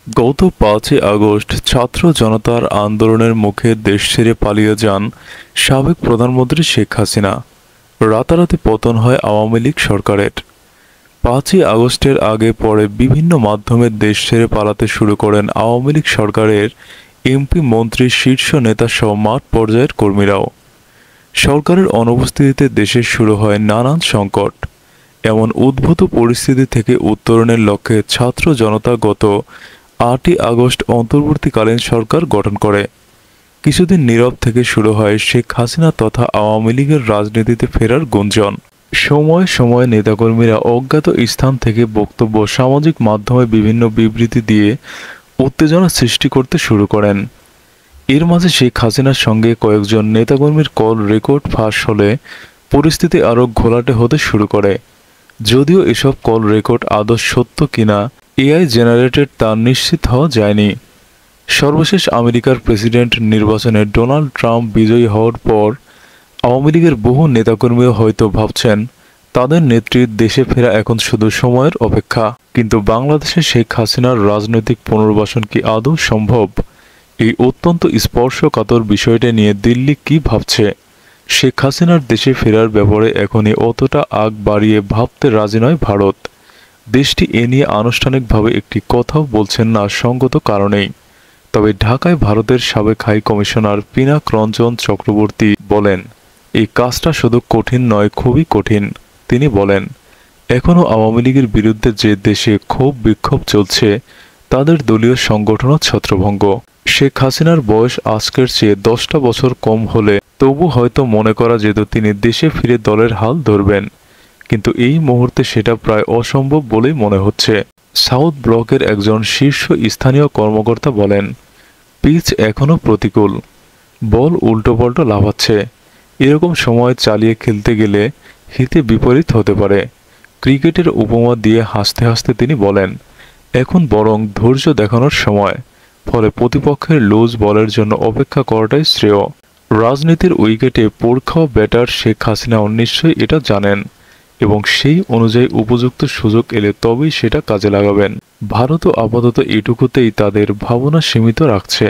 গত ৫ই আগস্ট ছাত্র জনতার আন্দোলনের মুখে দেশ ছেড়ে পালিয়ে যান সাবেক প্রধানমন্ত্রী শেখ হাসিনা। রাতারাতি পতন হয় আওয়ামী লীগ সরকারের। ৫ই আগস্টের আগে পরে বিভিন্ন মাধ্যমে দেশ ছেড়ে পালাতে শুরু করেন আওয়ামী লীগ সরকারের এমপি, মন্ত্রী, শীর্ষ নেতাসহ মাঠ পর্যায়ের কর্মীরাও। সরকারের অনুপস্থিতিতে দেশে শুরু হয় নানান সংকট। এমন উদ্ভূত পরিস্থিতি থেকে উত্তরণের লক্ষ্যে ছাত্র জনতা গত ৮ই আগস্ট অন্তর্বর্তীকালীন সরকার গঠন করে। কিছুদিন নীরব থেকে শুরু হয় শেখ হাসিনা তথা আওয়ামী লীগের রাজনীতিতে ফেরার গুঞ্জন। সময়ে সময়ে নেতাকর্মীরা অজ্ঞাত স্থান থেকে বক্তব্য, সামাজিক মাধ্যমে বিভিন্ন বিবৃতি দিয়ে উত্তেজনা সৃষ্টি করতে শুরু করেন। এর মাঝে শেখ হাসিনার সঙ্গে কয়েকজন নেতাকর্মীর কল রেকর্ড ফাঁস হলে পরিস্থিতি আরও ঘোলাটে হতে শুরু করে। যদিও এসব কল রেকর্ড আদৌ সত্য কিনা এআই জেনারেটেড তা নিশ্চিত হওয়া যায়নি। সর্বশেষ আমেরিকার প্রেসিডেন্ট নির্বাচনে ডোনাল্ড ট্রাম্প বিজয়ী হওয়ার পর আওয়ামী লীগের বহু নেতাকর্মীও হয়তো ভাবছেন তাদের নেত্রীর দেশে ফেরা এখন শুধু সময়ের অপেক্ষা। কিন্তু বাংলাদেশে শেখ হাসিনার রাজনৈতিক পুনর্বাসন কি আদৌ সম্ভব? এই অত্যন্ত স্পর্শকাতর বিষয়টা নিয়ে দিল্লি কি ভাবছে? শেখ হাসিনার দেশে ফেরার ব্যাপারে এখনই অতটা আগ বাড়িয়ে ভাবতে রাজি নয় ভারত। দেশটি এ নিয়ে আনুষ্ঠানিকভাবে একটি কথাও বলছেন না সঙ্গত কারণেই। তবে ঢাকায় ভারতের সাবেক হাই কমিশনার পিনাক রঞ্জন চক্রবর্তী বলেন, এই কাজটা শুধু কঠিন নয়, খুবই কঠিন। তিনি বলেন, এখনও আওয়ামী লীগের বিরুদ্ধে যে দেশে ক্ষোভ বিক্ষোভ চলছে তাদের দলীয় সংগঠনও ছত্রভঙ্গ। শেখ হাসিনার বয়স আজকের চেয়ে 10টা বছর কম হলে তবু হয়তো মনে করা যেত তিনি দেশে ফিরে দলের হাল ধরবেন, কিন্তু এই মুহূর্তে সেটা প্রায় অসম্ভব বলেই মনে হচ্ছে। সাউথ ব্লকের একজন শীর্ষ স্থানীয় কর্মকর্তা বলেন, পিচ এখনও প্রতিকূল, বল উল্টোপাল্টো লাফাচ্ছে। এরকম সময় চালিয়ে খেলতে গেলে হিতে বিপরীত হতে পারে। ক্রিকেটের উপমা দিয়ে হাসতে হাসতে তিনি বলেন, এখন বরং ধৈর্য দেখানোর সময়। ফলে প্রতিপক্ষের লুজ বলের জন্য অপেক্ষা করাটাই শ্রেয়। রাজনীতির উইকেটে পোড় খাওয়া ব্যাটার শেখ হাসিনাও নিশ্চয়ই এটা জানেন এবং সেই অনুযায়ী উপযুক্ত সুযোগ এলে তবেই সেটা কাজে লাগাবেন। ভারতও আপাতত এটুকুতেই তাদের ভাবনা সীমিত রাখছে।